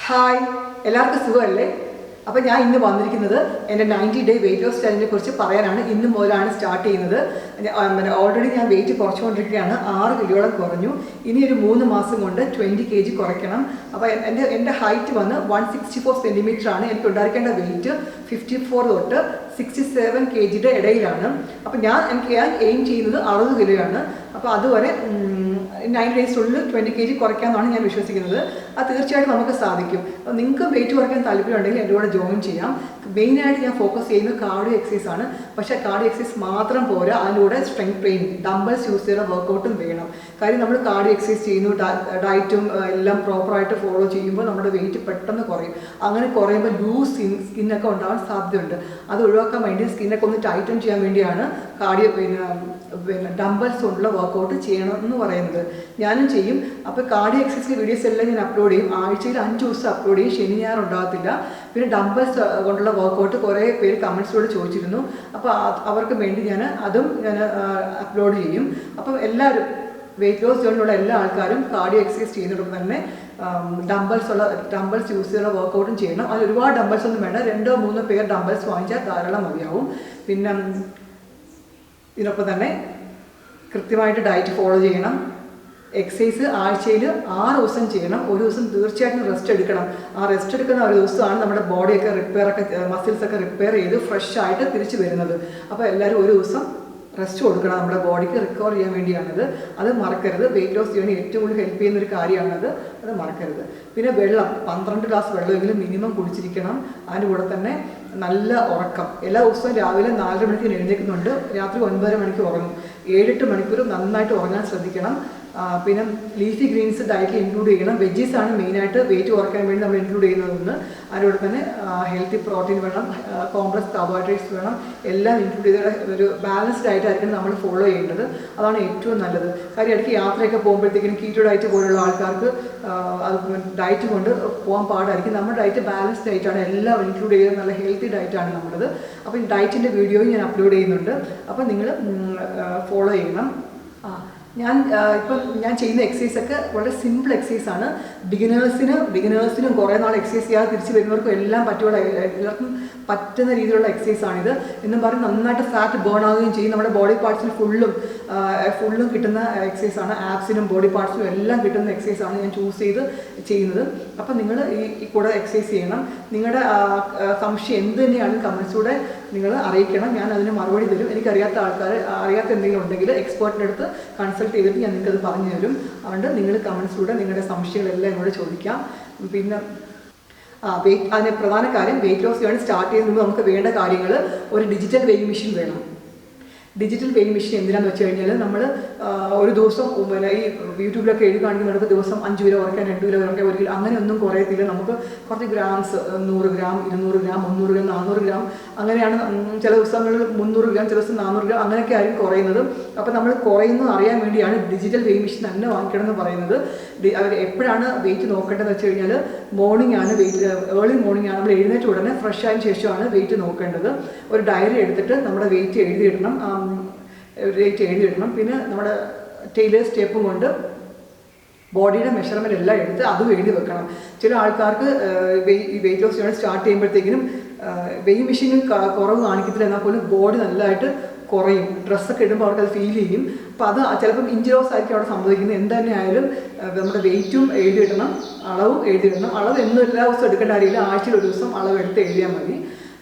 Hi, എല്ലാവർക്കും സുഖമല്ലേ? അപ്പോൾ ഞാൻ ഇന്ന് വന്നിരിക്കുന്നത് എൻ്റെ 90-day വെയിറ്റ് ലോസ് ചലഞ്ചിനെ കുറിച്ച് പറയാനാണ്. ഇന്ന് മുതലാണ് സ്റ്റാർട്ട് ചെയ്യുന്നത്. ഓൾറെഡി ഞാൻ വെയിറ്റ് കുറച്ചുകൊണ്ടിരിക്കുകയാണ്. 6 കിലോളം കുറഞ്ഞു. ഇനി ഒരു 3 മാസം കൊണ്ട് 20 kg കുറയ്ക്കണം. അപ്പോൾ എൻ്റെ ഹൈറ്റ് വന്ന് 164 സെൻറ്റിമീറ്റർ ആണ്. എനിക്ക് ഉണ്ടായിരിക്കേണ്ട വെയിറ്റ് 54 തൊട്ട് 67 kgയുടെ ഇടയിലാണ്. അപ്പോൾ ഞാൻ എയിം ചെയ്യുന്നത് 60 കിലോയാണ്. അപ്പോൾ അതുവരെ 9 ഡേയ്സിനുള്ളിൽ 20 kg കുറയ്ക്കാമെന്നാണ് ഞാൻ വിശ്വസിക്കുന്നത്. അത് തീർച്ചയായിട്ടും നമുക്ക് സാധിക്കും. അപ്പോൾ നിങ്ങൾക്ക് വെയിറ്റ് കുറയ്ക്കാൻ താല്പര്യമുണ്ടെങ്കിൽ എൻ്റെ കൂടെ ജോയിൻ ചെയ്യാം. മെയിനായിട്ട് ഞാൻ ഫോക്കസ് ചെയ്യുന്നത് കാർഡിയോ എക്സസൈസ് ആണ്. പക്ഷേ കാർഡിയോ എക്സസൈസ് മാത്രം പോരാ, അതിലൂടെ സ്ട്രെങ്ത് ട്രെയിനിങ്, ഡംബൽസ് യൂസ് ചെയ്യുന്ന വർക്കൗട്ടും വേണം. കാര്യം നമ്മൾ കാർഡിയോ എക്സസൈസ് ചെയ്യുന്നു, ഡയറ്റും എല്ലാം പ്രോപ്പറായിട്ട് ഫോളോ ചെയ്യുമ്പോൾ നമ്മുടെ വെയിറ്റ് പെട്ടെന്ന് കുറയും. അങ്ങനെ കുറയുമ്പോൾ ലൂസ് സ്കിന്നൊക്കെ ഉണ്ടാകാൻ സാധ്യതയുണ്ട്. അത് ഒഴിവാക്കാൻ വേണ്ടി സ്കിന്നൊക്കെ ഒന്ന് ടൈറ്റൻ ചെയ്യാൻ വേണ്ടിയാണ് കാർഡിയോ ഡംബൽസ് കൊണ്ടുള്ള വർക്കൗട്ട് ചെയ്യണം എന്ന് പറയുന്നത്. ഞാനും ചെയ്യും. അപ്പോൾ കാർഡിയോ എക്സസൈസ് വീഡിയോസ് എല്ലാം ഞാൻ അപ്ലോഡ് ചെയ്യും. ആഴ്ചയിൽ 5 ദിവസം അപ്ലോഡ് ചെയ്യും. ശനി ഞായർ ഉണ്ടാകത്തില്ല. പിന്നെ ഡംബൽസ് കൊണ്ടുള്ള വർക്കൗട്ട് കുറേ പേര് കമൻസിലൂടെ ചോദിച്ചിരുന്നു. അപ്പോൾ അവർക്ക് വേണ്ടി ഞാൻ അപ്ലോഡ് ചെയ്യും. അപ്പം എല്ലാവരും വെയിറ്റ് ലോസ് ജേണിലുള്ള എല്ലാ ആൾക്കാരും കാർഡിയോ എക്സസൈസ് ചെയ്യുന്നതോടൊപ്പം തന്നെ ഡംബൽസ് യൂസ് ചെയ്യുന്ന വർക്കൗട്ടും ചെയ്യണം. അതിൽ ഒരുപാട് ഡംബൽസ് ഒന്നും വേണ്ട. 2-3 പേർ ഡംബൽസ് വാങ്ങിച്ചാൽ ധാരാളം മതിയാവും. പിന്നെ ഇതിനൊപ്പം തന്നെ കൃത്യമായിട്ട് ഡയറ്റ് ഫോളോ ചെയ്യണം. എക്സസൈസ് ആഴ്ചയിൽ 6 ദിവസം ചെയ്യണം. ഒരു ദിവസം തീർച്ചയായിട്ടും റെസ്റ്റ് എടുക്കണം. ആ റെസ്റ്റ് എടുക്കുന്ന ഒരു ദിവസമാണ് നമ്മുടെ ബോഡിയൊക്കെ മസിൽസൊക്കെ റിപ്പയർ ചെയ്ത് ഫ്രഷ് ആയിട്ട് തിരിച്ചു വരുന്നത്. അപ്പോൾ എല്ലാവരും ഒരു ദിവസം റെസ്റ്റ് കൊടുക്കണം. നമ്മുടെ ബോഡിക്ക് റിക്കവർ ചെയ്യാൻ വേണ്ടിയാണത്. അത് മറക്കരുത്. വെയിറ്റ് ലോസ് ചെയ്യാൻ ഏറ്റവും കൂടുതൽ ഹെൽപ്പ് ചെയ്യുന്നൊരു കാര്യമാണത്. അത് മറക്കരുത്. പിന്നെ വെള്ളം 12 ഗ്ലാസ് വെള്ളമെങ്കിലും മിനിമം കുടിച്ചിരിക്കണം. അതിൻ്റെ കൂടെ തന്നെ നല്ല ഉറക്കം. എല്ലാ ദിവസവും രാവിലെ 4 മണിക്ക് എഴുന്നേൽക്കുന്നുണ്ട്. രാത്രി 9 മണിക്ക് ഉറങ്ങും. 7-8 മണിക്കൂർ നന്നായിട്ട് ഉറങ്ങാൻ ശ്രദ്ധിക്കണം. പിന്നെ ലീഫി ഗ്രീൻസ് ഡയറ്റിൽ ഇൻക്ലൂഡ് ചെയ്യണം. വെജീസ് ആണ് മെയിനായിട്ട് വെയിറ്റ് കുറയ്ക്കാൻ വേണ്ടി നമ്മൾ ഇൻക്ലൂഡ് ചെയ്യുന്നതൊന്ന്. അതിനോട് തന്നെ ഹെൽത്തി പ്രോട്ടീൻ വേണം, കോംപ്ലക്സ് കാർബോഹൈഡ്രേറ്റ്സ് വേണം. എല്ലാം ഇൻക്ലൂഡ് ചെയ്ത ഒരു ബാലൻസ്ഡ് ഡയറ്റ് ആയിരിക്കണം നമ്മൾ ഫോളോ ചെയ്യേണ്ടത്. അതാണ് ഏറ്റവും നല്ലത്. കാര്യം ഇടയ്ക്ക് യാത്രയൊക്കെ പോകുമ്പോഴത്തേക്കും കീറ്റോ ഡയറ്റ് പോലുള്ള ആൾക്കാർക്ക് അത് ഡയറ്റ് കൊണ്ട് പോകാൻ പാടായിരിക്കും. നമ്മുടെ ഡയറ്റ് ബാലൻസ്ഡ് ഡയറ്റാണ്. എല്ലാം ഇൻക്ലൂഡ് ചെയ്ത് നല്ല ഹെൽത്തി ഡയറ്റാണ് നമ്മുടേത്. അപ്പോൾ ഈ ഡയറ്റിൻ്റെ വീഡിയോയും ഞാൻ അപ്ലോഡ് ചെയ്യുന്നുണ്ട്. അപ്പോൾ നിങ്ങൾ ഫോളോ ചെയ്യണം. ഞാൻ ചെയ്യുന്ന എക്സസൈസൊക്കെ വളരെ സിമ്പിൾ എക്സസൈസാണ്. ബിഗിനേഴ്സിനും കുറേ നാൾ എക്സസൈസ് ചെയ്യാതെ തിരിച്ച് വരുന്നവർക്കും എല്ലാം എല്ലാവർക്കും പറ്റുന്ന രീതിയിലുള്ള എക്സസൈസാണിത്. എന്നും പറഞ്ഞ് നന്നായിട്ട് ഫാറ്റ് ബേൺ ആവുകയും ചെയ്യും. നമ്മുടെ ബോഡി പാർട്സിന് ഫുള്ളും കിട്ടുന്ന എക്സസൈസാണ്. ആപ്സിനും ബോഡി പാർട്സിനും എല്ലാം കിട്ടുന്ന എക്സസൈസാണ് ഞാൻ ചൂസ് ചെയ്ത് ചെയ്യുന്നത്. അപ്പം നിങ്ങൾ ഈ കൂടെ എക്സസൈസ് ചെയ്യണം. നിങ്ങളുടെ സംശയം എന്ത് തന്നെയാണെങ്കിലും കമൻസിലൂടെ നിങ്ങൾ അറിയിക്കണം. ഞാൻ അതിന് മറുപടി തരും. എനിക്കറിയാത്ത അറിയാത്ത എന്തെങ്കിലും ഉണ്ടെങ്കിൽ എക്സ്പേർട്ടിൻ്റെ അടുത്ത് കൺസൾട്ട് ചെയ്തിട്ട് ഞാൻ നിങ്ങൾക്കത് പറഞ്ഞു തരും. അതുകൊണ്ട് നിങ്ങൾ കമൻസിലൂടെ നിങ്ങളുടെ സംശയങ്ങളെല്ലാം എന്നോട് ചോദിക്കാം. പിന്നെ അതിന് പ്രധാന കാര്യം, വെയിറ്റ് ലോസ് ജേർണി സ്റ്റാർട്ട് ചെയ്യുന്നതിന് നമുക്ക് വേണ്ട കാര്യങ്ങൾ, ഒരു ഡിജിറ്റൽ വെയിങ് മെഷീൻ വേണം. ഡിജിറ്റൽ വെയിങ് മെഷീൻ എന്തിനാന്ന് വെച്ച് കഴിഞ്ഞാൽ നമ്മൾ ഒരു ദിവസം ഈ യൂട്യൂബിലൊക്കെ എഴുതി കാണിക്കുന്നുണ്ട് ദിവസം 5 കിലോ കുറയ്ക്കാൻ, 2 കിലോ കുറയ്ക്കാൻ, 1 കിലോ, അങ്ങനെയൊന്നും കുറയത്തില്ല. നമുക്ക് കുറച്ച് grams 100 gram, 200 gram, 300 gram, 400 gram അങ്ങനെയാണ്. ചില ദിവസങ്ങളിൽ 300 ഗ്രാം, ചില ദിവസം 400 ഗ്രാം അങ്ങനെയൊക്കെ ആയിരിക്കും കുറയുന്നത്. അപ്പോൾ നമ്മൾ കുറയുന്നത് അറിയാൻ വേണ്ടിയാണ് ഡിജിറ്റൽ വെയിങ് മെഷീൻ തന്നെ വാങ്ങിക്കണം എന്ന് പറയുന്നത്. അവർ എപ്പോഴാണ് വെയിറ്റ് നോക്കേണ്ടതെന്ന് വെച്ച് കഴിഞ്ഞാൽ മോർണിംഗ് ആണ് ഏർലി മോർണിംഗ് ആണ്. നമ്മൾ എഴുന്നേറ്റ ഉടനെ ഫ്രഷ് ആയതിനു ശേഷമാണ് വെയിറ്റ് നോക്കേണ്ടത്. ഒരു ഡയറി എടുത്തിട്ട് നമ്മുടെ വെയിറ്റ് എഴുതിയിടണം. പിന്നെ നമ്മുടെ ടൈലേഴ്സ് ടേപ്പും കൊണ്ട് ബോഡിയുടെ മെഷർമെൻറ്റ് എല്ലാം എടുത്ത് അതും എഴുതി വെക്കണം. ചില ആൾക്കാർക്ക് ഈ വെയിറ്റ് ലോസ് ജേർണി സ്റ്റാർട്ട് ചെയ്യുമ്പോഴത്തേക്കിനും വെയിങ് മെഷീനിൽ കുറവ് കാണിക്കത്തില്ല, എന്നാൽ പോലും ബോഡി നല്ലതായിട്ട് കുറയും. ഡ്രസ്സൊക്കെ ഇടുമ്പോൾ അവർക്ക് അത് ഫീൽ ചെയ്യും. അപ്പോൾ അത് ചിലപ്പം ഇഞ്ച് ലോസ് ആയിരിക്കും അവിടെ സംഭവിക്കുന്നത്. എന്ത് തന്നെ ആയാലും നമ്മുടെ വെയിറ്റും എഴുതിയിടണം, അളവും എഴുതിയിടണം. അളവ് എന്നും എല്ലാ ദിവസവും എടുക്കേണ്ട കാര്യമില്ല. ആഴ്ചയിൽ ഒരു ദിവസം അളവ് എടുത്ത് എഴുതിയാൽ മതി.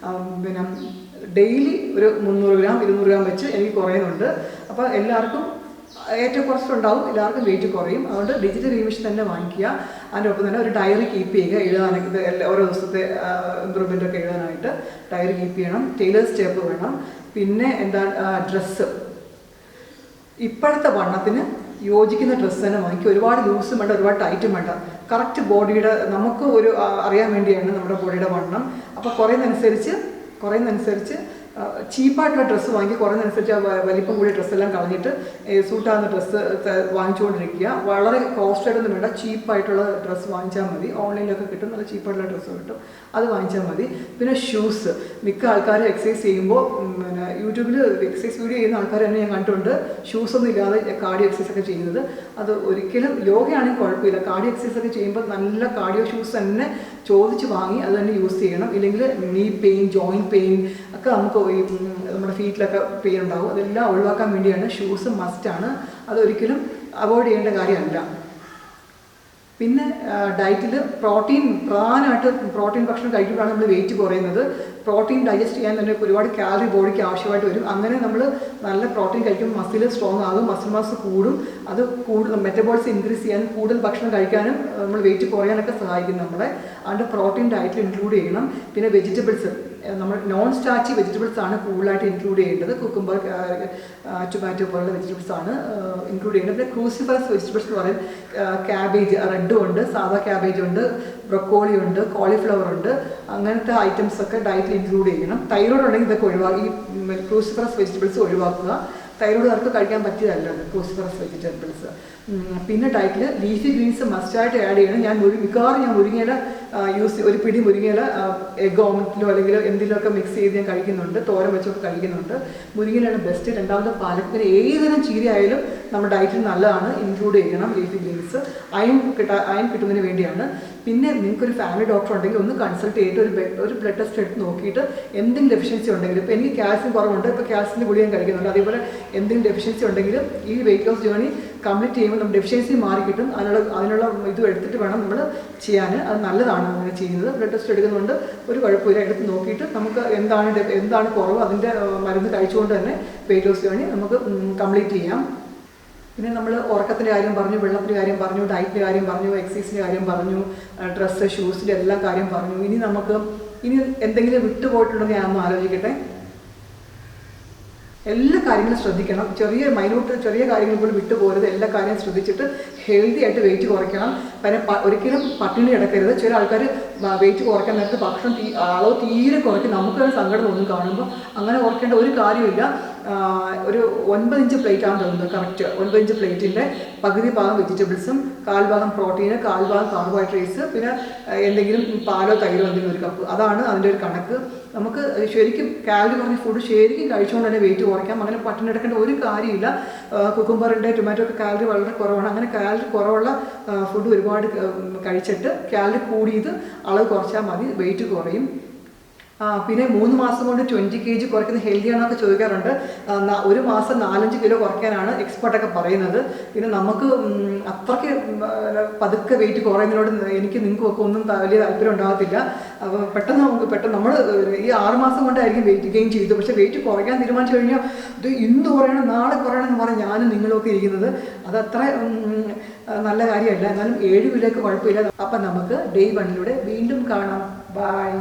പിന്നെ ഡെയിലി ഒരു 300 ഗ്രാം 200 ഗ്രാം വെച്ച് എനിക്ക് കുറയുന്നുണ്ട്. അപ്പോൾ എല്ലാവർക്കും ഏറ്റവും കുറച്ചുണ്ടാവും, എല്ലാവർക്കും വെയിറ്റ് കുറയും. അതുകൊണ്ട് ഡിജിറ്റൽ വെയിങ് മെഷീൻ തന്നെ വാങ്ങിക്കുക. അതിൻ്റെ ഒപ്പം തന്നെ ഒരു ഡയറി കീപ്പ് ചെയ്യുക. എഴുതാനായിട്ട് ഓരോ ദിവസത്തെ ഇമ്പ്രൂവ്മെൻ്റൊക്കെ എഴുതാനായിട്ട് ഡയറി കീപ്പ് ചെയ്യണം. ടൈലേഴ്സ് ടേപ്പ് വേണം. പിന്നെ ഡ്രസ്സ് ഇപ്പോഴത്തെ വണ്ണത്തിന് യോജിക്കുന്ന ഡ്രസ്സ് തന്നെ വാങ്ങിക്കുക. ഒരുപാട് ലൂസും വേണ്ട, ഒരുപാട് ടൈറ്റും വേണ്ട. കറക്റ്റ് ബോഡിയുടെ നമുക്ക് അറിയാൻ വേണ്ടിയാണ് നമ്മുടെ ബോഡിയുടെ വണ്ണം. അപ്പോൾ കുറയുന്നതനുസരിച്ച് ചീപ്പായിട്ടുള്ള ഡ്രസ്സ് വാങ്ങി കുറഞ്ഞതനുസരിച്ച് വലിപ്പം കൂടിയ ഡ്രസ്സെല്ലാം കളഞ്ഞിട്ട് സൂട്ടാകുന്ന ഡ്രസ്സ് വാങ്ങിച്ചുകൊണ്ടിരിക്കുക. വളരെ കോസ്റ്റായിട്ടൊന്നും വേണ്ട, ചീപ്പായിട്ടുള്ള ഡ്രസ്സ് വാങ്ങിച്ചാൽ മതി. ഓൺലൈനിലൊക്കെ കിട്ടും, നല്ല ചീപ്പായിട്ടുള്ള ഡ്രസ്സ് കിട്ടും, അത് വാങ്ങിച്ചാൽ മതി. പിന്നെ ഷൂസ്, മിക്ക ആൾക്കാരും എക്സസൈസ് ചെയ്യുമ്പോൾ പിന്നെ യൂട്യൂബിൽ എക്സസൈസ് വീഡിയോ ചെയ്യുന്ന ആൾക്കാർ തന്നെ ഞാൻ കണ്ടിട്ടുണ്ട് ഷൂസൊന്നും ഇല്ലാതെ കാർഡിയോ എക്സസൈസ് ഒക്കെ ചെയ്യുന്നത്. അത് ഒരിക്കലും യോഗയാണെങ്കിൽ കുഴപ്പമില്ല, കാർഡിയോ എക്സസൈസ് ഒക്കെ ചെയ്യുമ്പോൾ നല്ല കാർഡിയോ ഷൂസ് തന്നെ ചോദിച്ച് വാങ്ങി അത് തന്നെ യൂസ് ചെയ്യണം. ഇല്ലെങ്കിൽ നീ പെയിൻ, ജോയിൻറ്റ് പെയിൻ ഒക്കെ നമുക്ക് നമ്മുടെ ഫീറ്റിലൊക്കെ പെയിൻ ഉണ്ടാകും. അതെല്ലാം ഒഴിവാക്കാൻ വേണ്ടിയാണ് ഷൂസ് മസ്റ്റാണ്, അതൊരിക്കലും അവോയ്ഡ് ചെയ്യേണ്ട കാര്യമല്ല. പിന്നെ ഡയറ്റിൽ പ്രധാനമായിട്ട് പ്രോട്ടീൻ ഭക്ഷണം കഴിക്കുമ്പോഴാണ് നമ്മൾ വെയിറ്റ് കുറയുന്നത്. പ്രോട്ടീൻ ഡൈജസ്റ്റ് ചെയ്യാൻ തന്നെ ഒരുപാട് കാലറി ബോഡിക്ക് ആവശ്യമായിട്ട് വരും. അങ്ങനെ നമ്മൾ നല്ല പ്രോട്ടീൻ കഴിക്കുമ്പോൾ മസിൽ സ്ട്രോങ് ആകും, മസിൽ മാസ് കൂടും. അത് മെറ്റബോളിസം ഇൻക്രീസ് ചെയ്യാനും കൂടുതൽ ഭക്ഷണം കഴിക്കാനും നമ്മൾ വെയിറ്റ് കുറയാനൊക്കെ സഹായിക്കും നമ്മളെ. അതുകൊണ്ട് പ്രോട്ടീൻ ഡയറ്റിൽ ഇൻക്ലൂഡ് ചെയ്യണം. പിന്നെ വെജിറ്റബിൾസ്, നമ്മൾ നോൺ സ്റ്റാർച്ചി വെജിറ്റബിൾസ് ആണ് കൂടുതലായിട്ട് ഇൻക്ലൂഡ് ചെയ്യേണ്ടത്. കുക്കുംബർ, ടൊമാറ്റോ പോലുള്ള വെജിറ്റബിൾസ് ആണ് ഇൻക്ലൂഡ് ചെയ്യേണ്ടത്. പിന്നെ ക്രൂസിഫറസ് വെജിറ്റബിൾസ് എന്ന് പറയും, ക്യാബേജ്, റെഡും ഉണ്ട്, സാധാ ക്യാബേജ് ഉണ്ട്, ബ്രൊക്കോളി ഉണ്ട്, കോളിഫ്ലവർ ഉണ്ട്, അങ്ങനത്തെ ഐറ്റംസ് ഒക്കെ ഡയറ്റിൽ ഇൻക്ലൂഡ് ചെയ്യണം. തൈറോയ്ഡ് ഉണ്ടെങ്കിൽ ഇതൊക്കെ ഒഴിവാക്കി ക്രൂസിഫറസ് വെജിറ്റബിൾസ് ഒഴിവാക്കുക. തൈറോയ്ഡുകാർക്ക് കഴിക്കാൻ പറ്റിയതല്ല ക്രൂസിഫറസ് വെജിറ്റബിൾസ്. പിന്നെ ഡയറ്റിൽ ലീഫി ഗ്രീൻസ് മസ്റ്റായിട്ട് ആഡ് ചെയ്യണം. ഞാൻ മിക്കവാറും മുരിങ്ങയില ഒരു പിടി മുരിങ്ങയില എഗ് ഓംലെറ്റിലോ അല്ലെങ്കിൽ എന്തെങ്കിലുമൊക്കെ മിക്സ് ചെയ്ത് ഞാൻ കഴിക്കുന്നുണ്ട്, തോരൻ വെച്ചൊക്കെ കഴിക്കുന്നുണ്ട്. മുരിങ്ങയിലാണ് ബെസ്റ്റ്. രണ്ടാമത്തെ പാലക്കിന് ഏതുതരം ചീര ആയാലും നമ്മുടെ ഡയറ്റിൽ നല്ലതാണ്, ഇൻക്ലൂഡ് ചെയ്യണം ലീഫി ഗ്രീൻസ്. അയൺ കിട്ടുന്നതിന് വേണ്ടിയാണ്. പിന്നെ നിങ്ങൾക്കൊരു ഫാമിലി ഡോക്ടർ ഉണ്ടെങ്കിൽ ഒന്ന് കൺസൾട്ട് ചെയ്തിട്ട് ഒരു ബ്ലഡ് ടെസ്റ്റ് എടുത്ത് നോക്കിയിട്ട് എന്തെങ്കിലും ഡെഫിഷ്യൻസി ഉണ്ടെങ്കിൽ, ഇപ്പോൾ എനിക്ക് കാൽസ്യം കുറവുണ്ട്, ഇപ്പോൾ കാൽസ്യത്തിൻ്റെ ഗുളിക ഞാൻ കഴിക്കുന്നുണ്ട്, അതേപോലെ എന്തെങ്കിലും ഡെഫിഷ്യൻസി ഉണ്ടെങ്കിൽ ഈ വെയിറ്റ് ലോസ് ജേർണി കംപ്ലീറ്റ് ചെയ്യുമ്പോൾ നമ്മുടെ ഡെഫിഷ്യൻസി മാറി കിട്ടും. അതിനുള്ള ഇത് എടുത്തിട്ട് വേണം നമ്മൾ ചെയ്യാൻ. അത് നല്ലതാണ് അങ്ങനെ ചെയ്യുന്നത്. ബ്ലഡ് ടെസ്റ്റ് എടുക്കുന്നുണ്ട്, ഒരു കുഴപ്പമില്ല, എടുത്ത് നോക്കിയിട്ട് നമുക്ക് എന്താണ് കുറവ് അതിൻ്റെ മരുന്ന് കഴിച്ചുകൊണ്ട് തന്നെ വെയിറ്റ് ലോസ് ജേർണി നമുക്ക് കംപ്ലീറ്റ് ചെയ്യാം. പിന്നെ നമ്മൾ ഉറക്കത്തിൻ്റെ കാര്യം പറഞ്ഞു, വെള്ളത്തിൻ്റെ കാര്യം പറഞ്ഞു, ഡയറ്റിൻ്റെ കാര്യം പറഞ്ഞു, എക്സസൈസിൻ്റെ കാര്യം പറഞ്ഞു, ഡ്രസ്സ്, ഷൂസിൻ്റെ എല്ലാ കാര്യം പറഞ്ഞു. ഇനി എന്തെങ്കിലും വിട്ടുപോയിട്ടുണ്ടെങ്കിൽ ഞാനൊന്ന് ആലോചിക്കട്ടെ. എല്ലാ കാര്യങ്ങളും ശ്രദ്ധിക്കണം. ചെറിയ കാര്യങ്ങൾ പോലും വിട്ടുപോകരുത്. എല്ലാ കാര്യവും ശ്രദ്ധിച്ചിട്ട് ഹെൽത്തി ആയിട്ട് വെയിറ്റ് കുറയ്ക്കണം. പിന്നെ ഒരിക്കലും പട്ടിണി കിടക്കരുത്. ചില ആൾക്കാർ വെയിറ്റ് കുറയ്ക്കാൻ നേരത്ത് ഭക്ഷണം അളവ് തീരെ കുറയ്ക്കും. നമുക്ക് സങ്കടം ഒന്നും കാണുമ്പോൾ അങ്ങനെ കുറയ്ക്കേണ്ട ഒരു കാര്യമില്ല. ഒരു 9 ഇഞ്ച് പ്ലേറ്റ് ആണ് തരുന്നത്, കറക്റ്റ് 9 ഇഞ്ച് പ്ലേറ്റിൻ്റെ പകുതി ഭാഗം വെജിറ്റബിൾസും 1/4 ഭാഗം പ്രോട്ടീന്, 1/4 ഭാഗം കാർബോഹൈഡ്രേറ്റ്സ്, പിന്നെ എന്തെങ്കിലും പാലോ തൈരോ എന്തെങ്കിലും ഒരു കപ്പ്. അതാണ് അതിൻ്റെ ഒരു കണക്ക്. നമുക്ക് ശരിക്കും കാലറി കുറഞ്ഞ ഫുഡ് ശരിക്കും കഴിച്ചുകൊണ്ട് തന്നെ വെയിറ്റ് കുറയ്ക്കാം. അങ്ങനെ പട്ടിണി എടുക്കേണ്ട ഒരു കാര്യമില്ല. കുക്കുംബറിൻ്റെ, ടൊമാറ്റോ ഒക്കെ കാലറി വളരെ കുറവാണ്. അങ്ങനെ കാലറി കുറവുള്ള ഫുഡ് ഒരുപാട് കഴിച്ചിട്ട് കാലറി കൂടിയത് അളവ് കുറച്ചാൽ മതി, വെയിറ്റ് കുറയും. പിന്നെ 3 മാസം കൊണ്ട് 20 kg കുറയ്ക്കുന്ന ഹെൽത്തിയാണെന്നൊക്കെ ചോദിക്കാറുണ്ട്. ഒരു മാസം 4-5 കിലോ കുറയ്ക്കാനാണ് എക്സ്പെർട്ടൊക്കെ പറയുന്നത്. പിന്നെ നമുക്ക് അത്രയ്ക്ക് പതുക്കെ വെയിറ്റ് കുറയുന്നതിനോട് നിങ്ങൾക്കൊക്കെ ഒന്നും വലിയ താല്പര്യം ഉണ്ടാകത്തില്ല. അപ്പോൾ പെട്ടെന്ന് നമ്മൾ ഈ 6 മാസം കൊണ്ടായിരിക്കും വെയിറ്റ് ഗെയിൻ ചെയ്തു. പക്ഷേ വെയിറ്റ് കുറയ്ക്കാൻ തീരുമാനിച്ചു കഴിഞ്ഞാൽ ഇത് ഇന്ന് കുറയണം, നാളെ കുറയണം എന്ന് പറഞ്ഞാൽ ഞാനും നിങ്ങളൊക്കെ ഇരിക്കുന്നത് അതത്ര നല്ല കാര്യമല്ല. എന്നാലും 7 കിലോയ്ക്ക് കുഴപ്പമില്ല. അപ്പം നമുക്ക് Day 1 വീണ്ടും കാണാം. ബൈ.